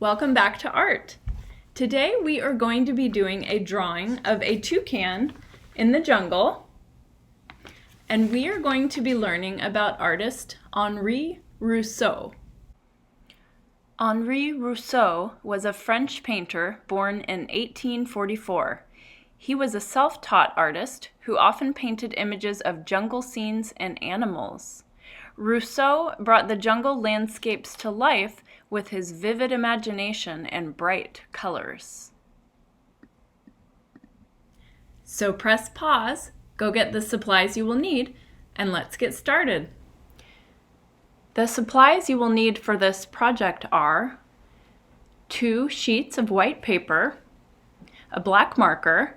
Welcome back to art. Today we are going to be doing a drawing of a toucan in the jungle, and we are going to be learning about artist Henri Rousseau. Henri Rousseau was a French painter born in 1844. He was a self-taught artist who often painted images of jungle scenes and animals. Rousseau brought the jungle landscapes to life with his vivid imagination and bright colors. So press pause, go get the supplies you will need, and let's get started. The supplies you will need for this project are 2 sheets of white paper, a black marker,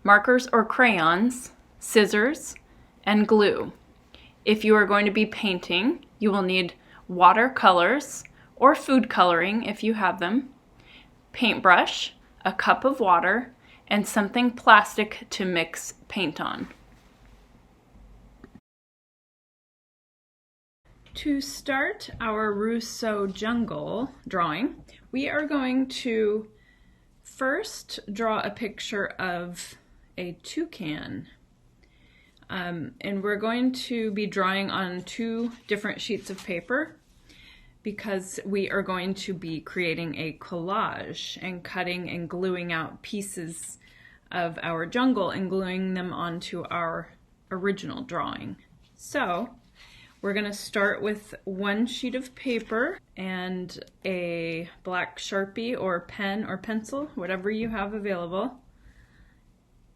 markers or crayons, scissors, and glue. If you are going to be painting, you will need watercolors or food coloring if you have them, paintbrush, a cup of water, and something plastic to mix paint on. To start our Rousseau jungle drawing, we are going to first draw a picture of a toucan. And we're going to be drawing on 2 different sheets of paper because we are going to be creating a collage and cutting and gluing out pieces of our jungle and gluing them onto our original drawing. So we're going to start with 1 sheet of paper and a black Sharpie or pen or pencil, whatever you have available.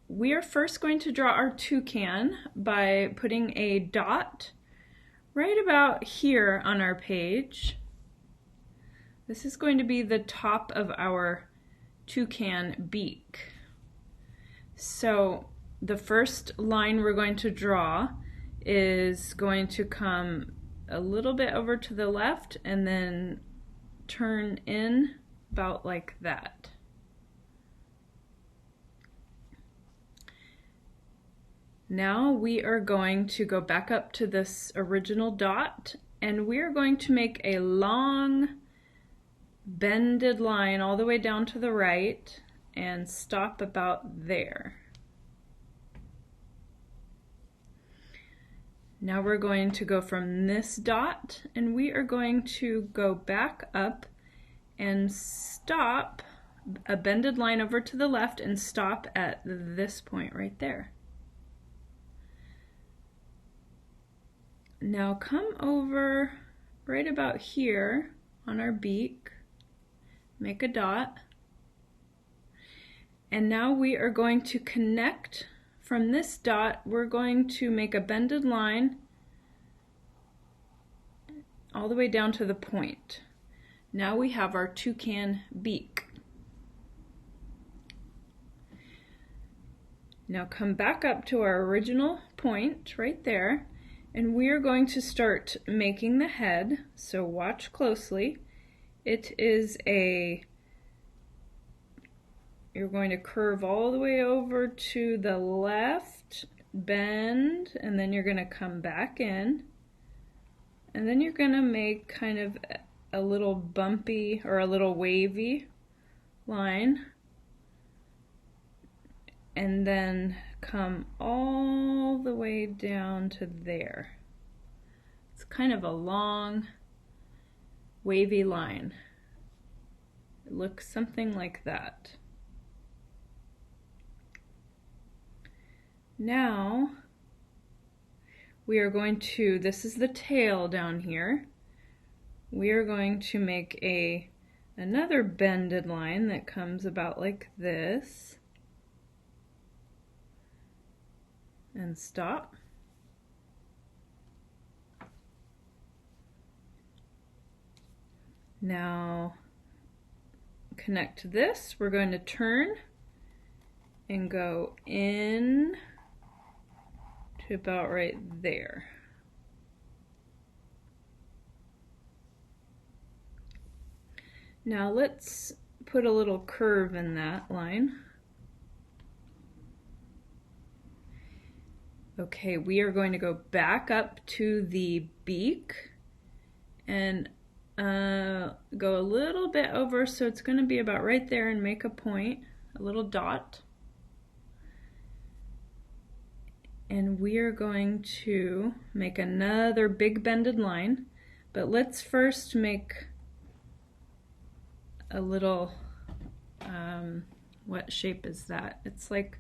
We are first going to draw our toucan by putting a dot right about here on our page. This is going to be the top of our toucan beak. So the first line we're going to draw is going to come a little bit over to the left and then turn in about like that. Now we are going to go back up to this original dot and we are going to make a long bended line all the way down to the right and stop about there. Now we're going to go from this dot and we are going to go back up and stop a bended line over to the left and stop at this point right there. Now come over right about here on our beak, make a dot, and now we are going to connect from this dot. We're going to make a bended line all the way down to the point. Now we have our toucan beak. Now come back up to our original point right there. And we are going to start making the head, so watch closely. It is you're going to curve all the way over to the left, bend, and then you're going to come back in. And then you're going to make kind of a little bumpy or a little wavy line. And then come all the way down to there. It's kind of a long, wavy line. It looks something like that. Now, we are going to, this is the tail down here. We are going to make another bended line that comes about like this. And stop. Now connect to this. We're going to turn and go in to about right there. Now let's put a little curve in that line. Okay, we are going to go back up to the beak and go a little bit over, so it's going to be about right there, and make a point, a little dot. And we are going to make another big bended line, but let's first make a little, what shape is that? It's like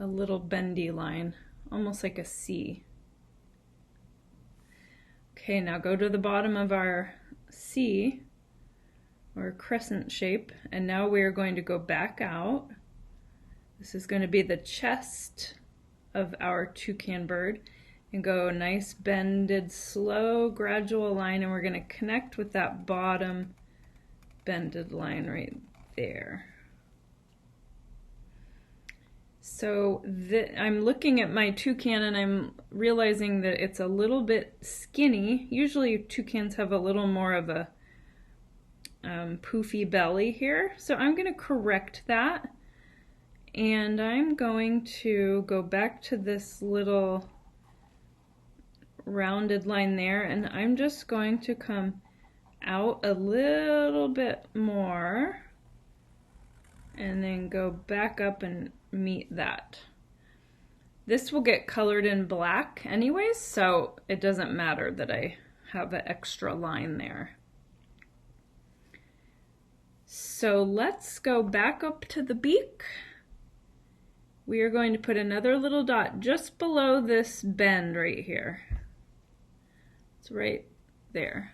a little bendy line, almost like a C. Okay, now go to the bottom of our C, or crescent shape, and now we are going to go back out. This is going to be the chest of our toucan bird, and go a nice bended, slow, gradual line, and we're going to connect with that bottom bended line right there. So I'm looking at my toucan and I'm realizing that it's a little bit skinny. Usually toucans have a little more of a poofy belly here. So I'm going to correct that. And I'm going to go back to this little rounded line there, and I'm just going to come out a little bit more and then go back up and meet that. This will get colored in black anyways, so it doesn't matter that I have an extra line there. So let's go back up to the beak. We are going to put another little dot just below this bend right here. It's right there.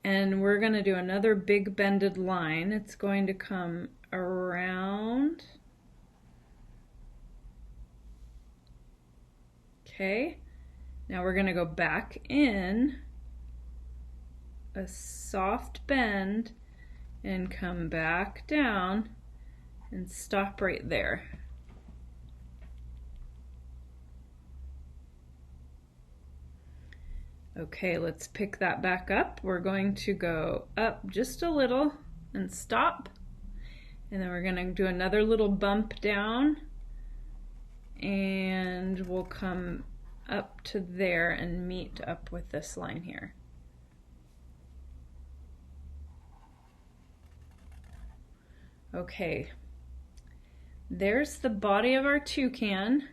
And we're going to do another big bended line. It's going to come around. Okay, now we're going to go back in a soft bend and come back down and stop right there. Okay, let's pick that back up. We're going to go up just a little and stop. And then we're going to do another little bump down. And we'll come up to there and meet up with this line here. Okay, there's the body of our toucan.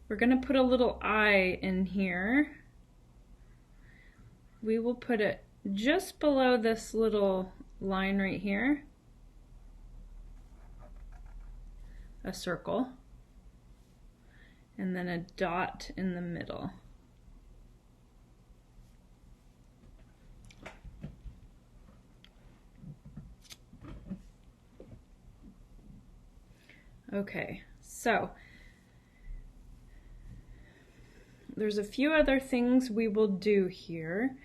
We're going to put a little eye in here. We will put it just below this little line right here, a circle, and then a dot in the middle. Okay, so there's a few other things we will do here.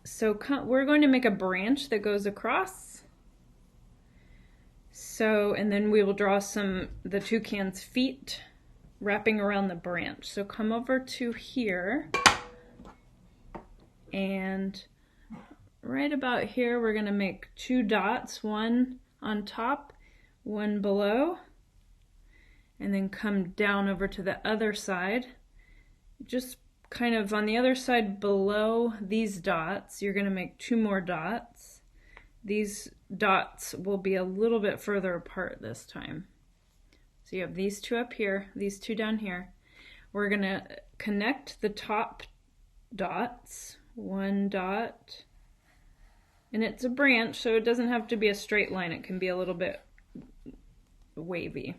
So we're going to make a branch that goes across. So, and then we will draw the toucan's feet wrapping around the branch. So come over to here, and right about here we're going to make two dots, one on top, one below, and then come down over to the other side. Just kind of on the other side below these dots, you're going to make two more dots. These dots will be a little bit further apart this time. So you have these two up here, these two down here. We're going to connect the top dots, one dot, and it's a branch, so it doesn't have to be a straight line. It can be a little bit wavy.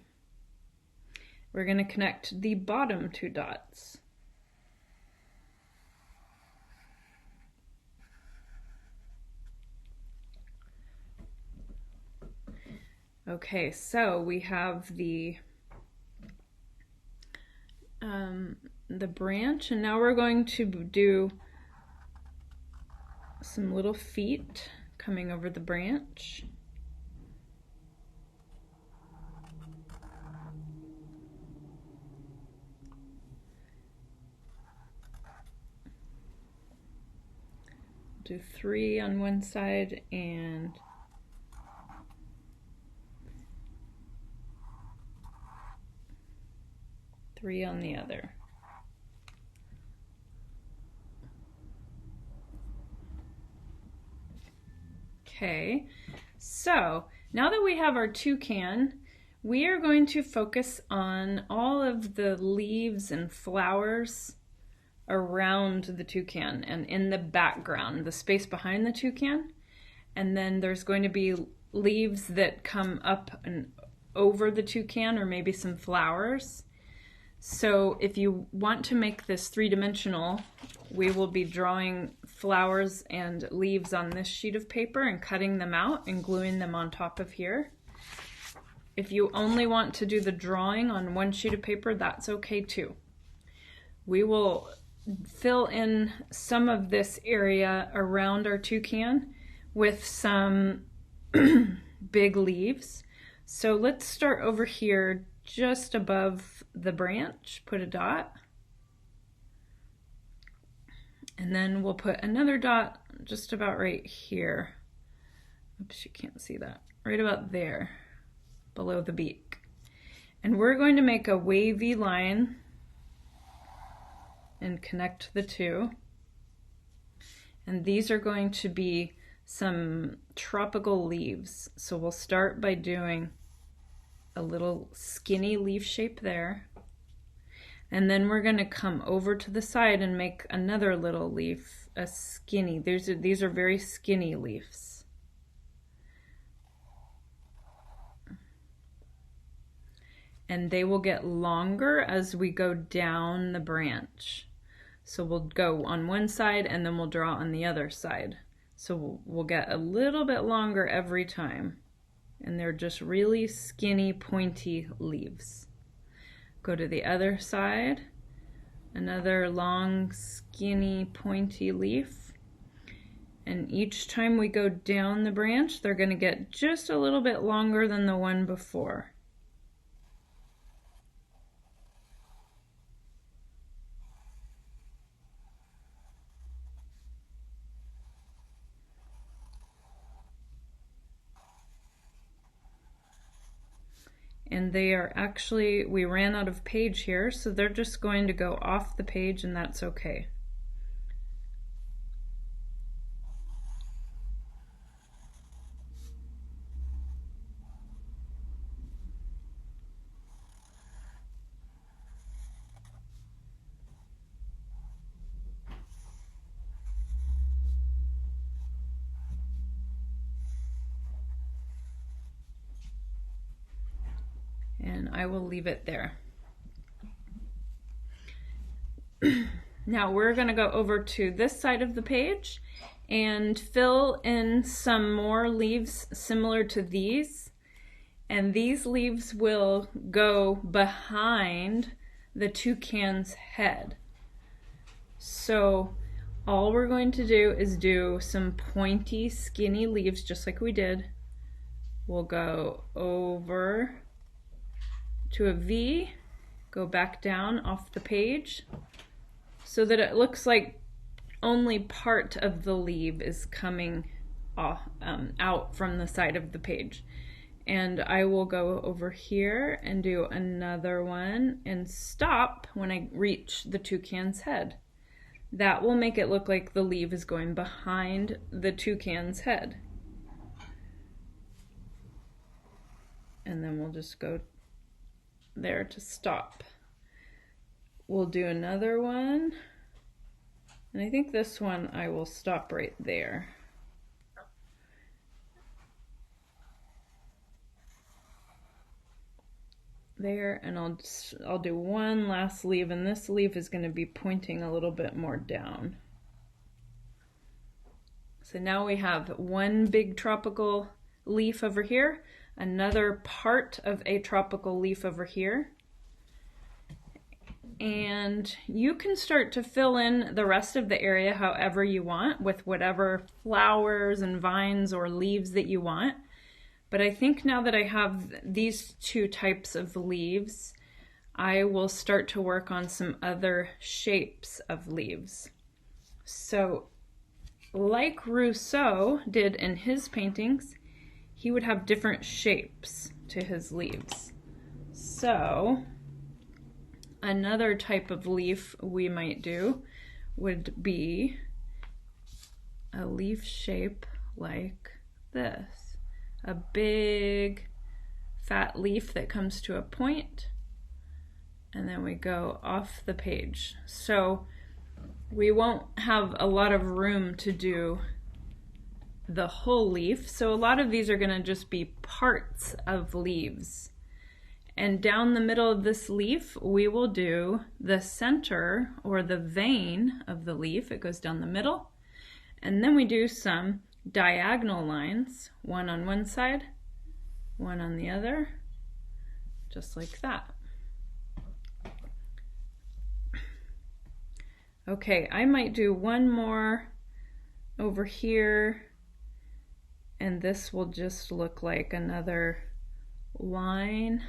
We're going to connect the bottom two dots. Okay, so we have the branch, and now we're going to do some little feet coming over the branch. Do 3 on one side and 3 on the other. Okay, so now that we have our toucan, we are going to focus on all of the leaves and flowers around the toucan and in the background, the space behind the toucan. And then there's going to be leaves that come up and over the toucan, or maybe some flowers. So if you want to make this three-dimensional, we will be drawing flowers and leaves on this sheet of paper and cutting them out and gluing them on top of here. If you only want to do the drawing on one sheet of paper, that's okay too. We will fill in some of this area around our toucan with some big leaves. So let's start over here just above the branch, put a dot. And then we'll put another dot just about right here. Oops, you can't see that. Right about there, below the beak. And we're going to make a wavy line and connect the two. And these are going to be some tropical leaves. So we'll start by doing a little skinny leaf shape there. And then we're going to come over to the side and make another little leaf, a skinny. These are very skinny leaves. And they will get longer as we go down the branch. So we'll go on one side and then we'll draw on the other side. So we'll get a little bit longer every time. And they're just really skinny, pointy leaves. Go to the other side, another long, skinny, pointy leaf. And each time we go down the branch, they're going to get just a little bit longer than the one before. And they are actually, we ran out of page here, so they're just going to go off the page, and that's okay. And I will leave it there. Now we're going to go over to this side of the page and fill in some more leaves similar to these. And these leaves will go behind the toucan's head. So all we're going to do is do some pointy, skinny leaves just like we did. We'll go over to a V, go back down off the page so that it looks like only part of the leaf is coming off, out from the side of the page. And I will go over here and do another one and stop when I reach the toucan's head. That will make it look like the leaf is going behind the toucan's head. And then we'll just go there to stop. We'll do another one, and I think this one I will stop right there. There, and I'll do one last leaf, and this leaf is going to be pointing a little bit more down. So now we have one big tropical leaf over here, another part of a tropical leaf over here. And you can start to fill in the rest of the area however you want with whatever flowers and vines or leaves that you want. But I think now that I have these two types of leaves, I will start to work on some other shapes of leaves. So like Rousseau did in his paintings, he would have different shapes to his leaves. So another type of leaf we might do would be a leaf shape like this. A big fat leaf that comes to a point, and then we go off the page. So we won't have a lot of room to do the whole leaf, so a lot of these are going to just be parts of leaves. And down the middle of this leaf, we will do the center or the vein of the leaf. It goes down the middle. And then we do some diagonal lines, one on one side, one on the other, just like that. Okay, I might do one more over here, and this will just look like another line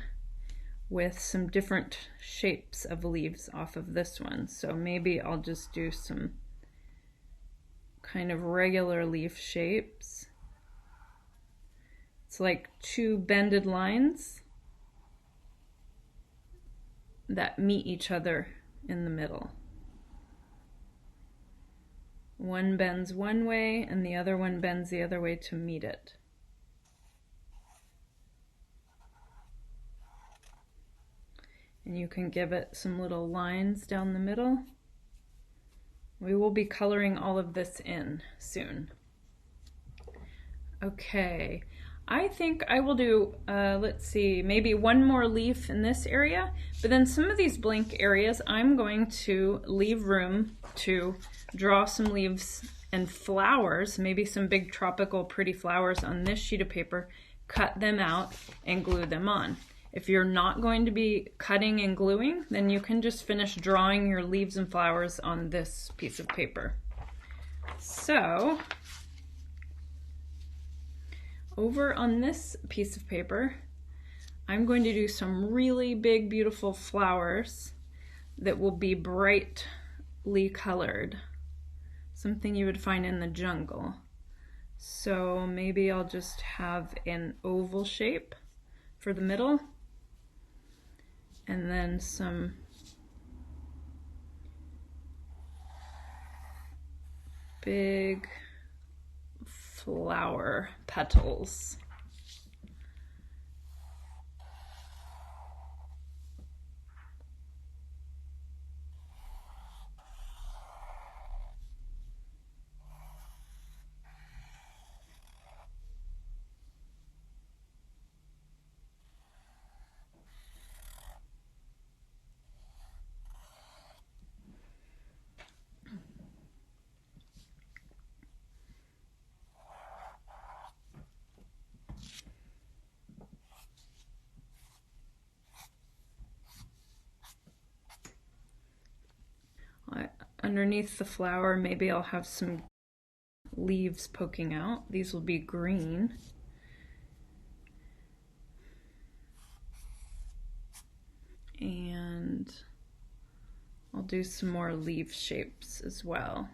with some different shapes of leaves off of this one. So maybe I'll just do some kind of regular leaf shapes. It's like two bended lines that meet each other in the middle. One bends one way and the other one bends the other way to meet it. And you can give it some little lines down the middle. We will be coloring all of this in soon. Okay, I think I will do, let's see, maybe one more leaf in this area, but then some of these blank areas I'm going to leave room to draw some leaves and flowers, maybe some big tropical pretty flowers on this sheet of paper, cut them out and glue them on. If you're not going to be cutting and gluing, then you can just finish drawing your leaves and flowers on this piece of paper. So, over on this piece of paper, I'm going to do some really big, beautiful flowers that will be brightly colored. Something you would find in the jungle. So maybe I'll just have an oval shape for the middle, and then some big flower petals. Underneath the flower, maybe I'll have some leaves poking out. These will be green. And I'll do some more leaf shapes as well.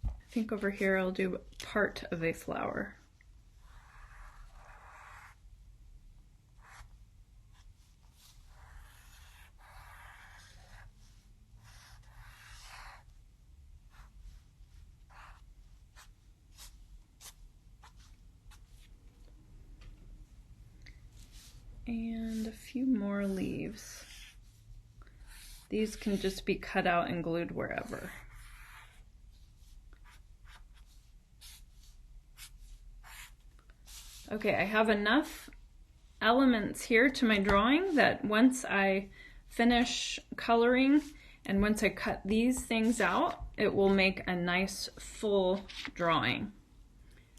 I think over here I'll do part of a flower. And a few more leaves. These can just be cut out and glued wherever. Okay, I have enough elements here to my drawing that once I finish coloring and once I cut these things out, it will make a nice full drawing.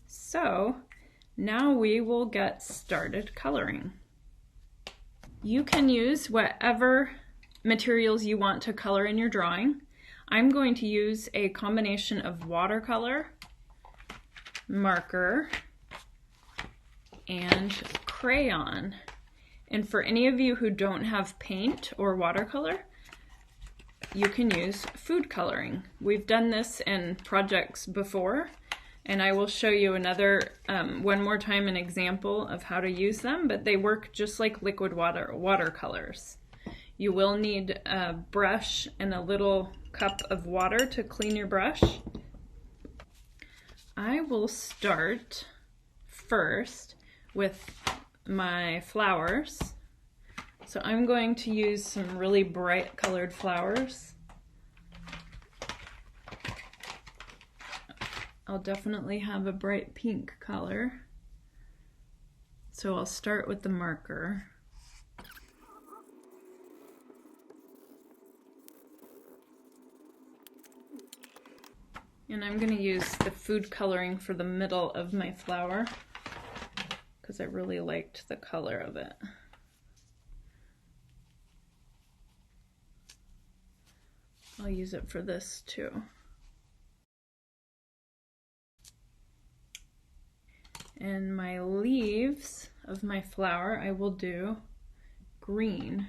So now we will get started coloring. You can use whatever materials you want to color in your drawing. I'm going to use a combination of watercolor, marker, and crayon. And for any of you who don't have paint or watercolor, you can use food coloring. We've done this in projects before, And I will show you one more time, an example of how to use them, but they work just like liquid watercolors. You will need a brush and a little cup of water to clean your brush. I will start first with my flowers. So I'm going to use some really bright colored flowers. I'll definitely have a bright pink color. So I'll start with the marker. And I'm going to use the food coloring for the middle of my flower because I really liked the color of it. I'll use it for this too. And my leaves of my flower, I will do green.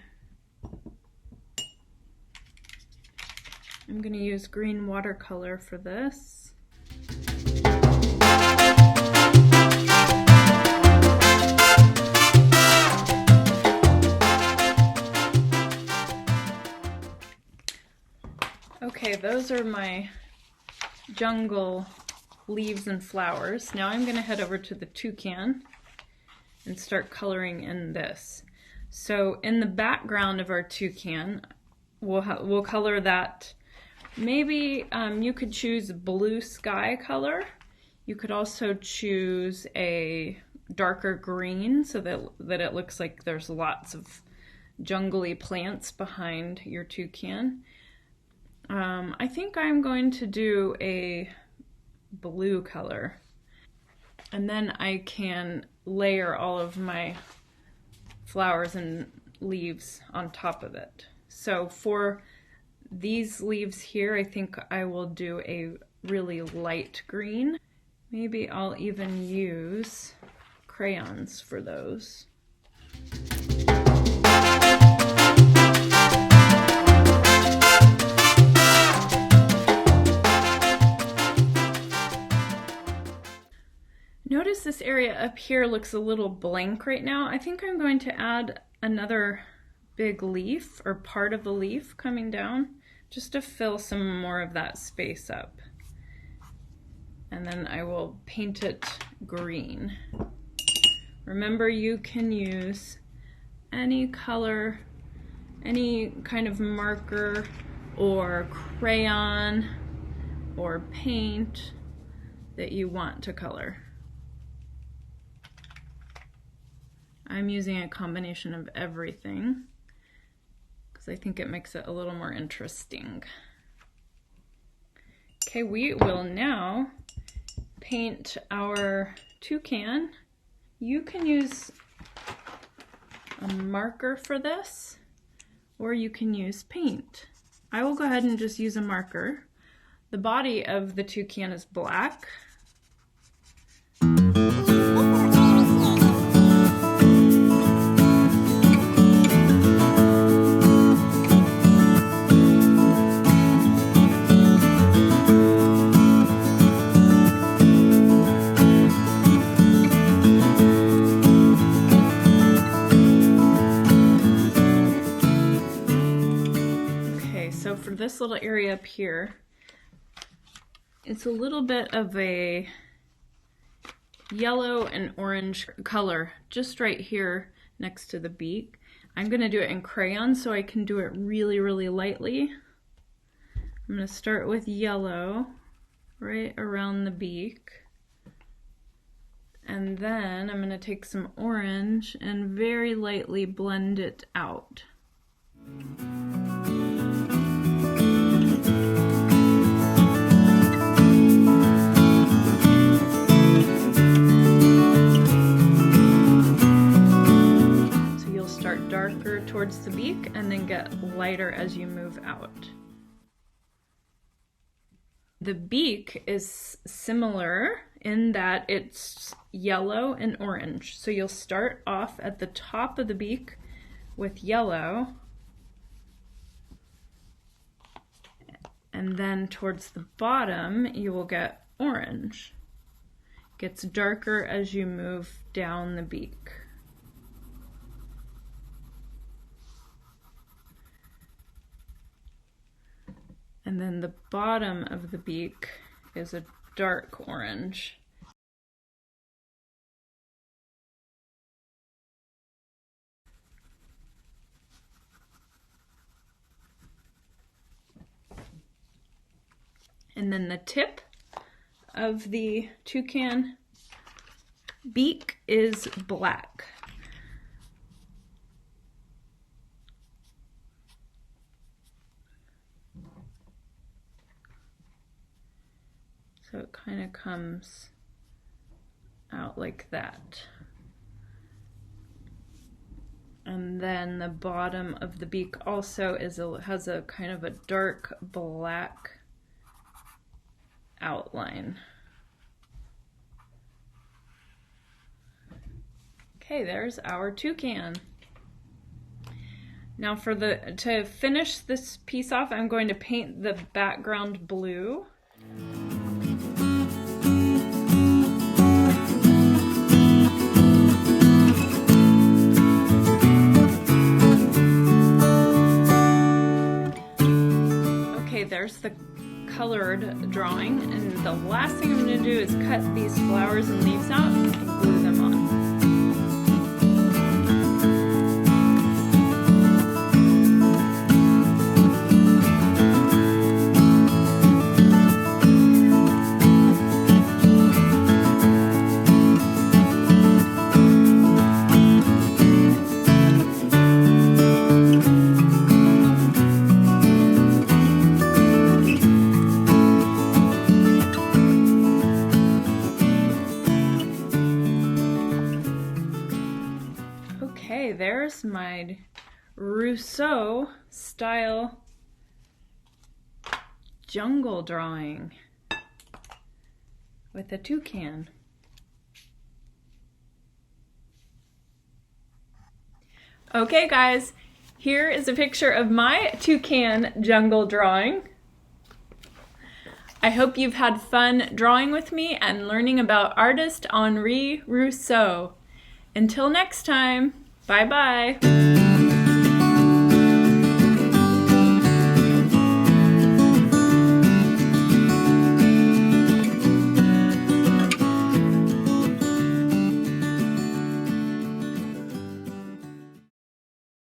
I'm going to use green watercolor for this. Okay, those are my jungle leaves and flowers. Now I'm going to head over to the toucan and start coloring in this. So in the background of our toucan, we'll color that. Maybe you could choose blue sky color. You could also choose a darker green so that it looks like there's lots of jungly plants behind your toucan. I think I'm going to do a blue color, and then I can layer all of my flowers and leaves on top of it. So for these leaves here, I think I will do a really light green. Maybe I'll even use crayons for those. Notice this area up here looks a little blank right now. I think I'm going to add another big leaf or part of the leaf coming down just to fill some more of that space up. And then I will paint it green. Remember, you can use any color, any kind of marker or crayon or paint that you want to color. I'm using a combination of everything because I think it makes it a little more interesting. Okay, we will now paint our toucan. You can use a marker for this, or you can use paint. I will go ahead and just use a marker. The body of the toucan is black. For this little area up here, it's a little bit of a yellow and orange color just right here next to the beak. I'm going to do it in crayon so I can do it really, really lightly. I'm going to start with yellow right around the beak, and then I'm going to take some orange and very lightly blend it out. Darker towards the beak and then get lighter as you move out. The beak is similar in that it's yellow and orange. So you'll start off at the top of the beak with yellow, and then towards the bottom you will get orange. Gets darker as you move down the beak. And then the bottom of the beak is a dark orange. And then the tip of the toucan beak is black. So it kind of comes out like that. And then the bottom of the beak also has a kind of a dark black outline. Okay, there's our toucan. Now to finish this piece off, I'm going to paint the background blue. Okay, there's the colored drawing, and the last thing I'm going to do is cut these flowers and leaves out and glue them on. Okay, there's my Rousseau style jungle drawing with a toucan. Okay guys, here is a picture of my toucan jungle drawing. I hope you've had fun drawing with me and learning about artist Henri Rousseau. Until next time, bye-bye.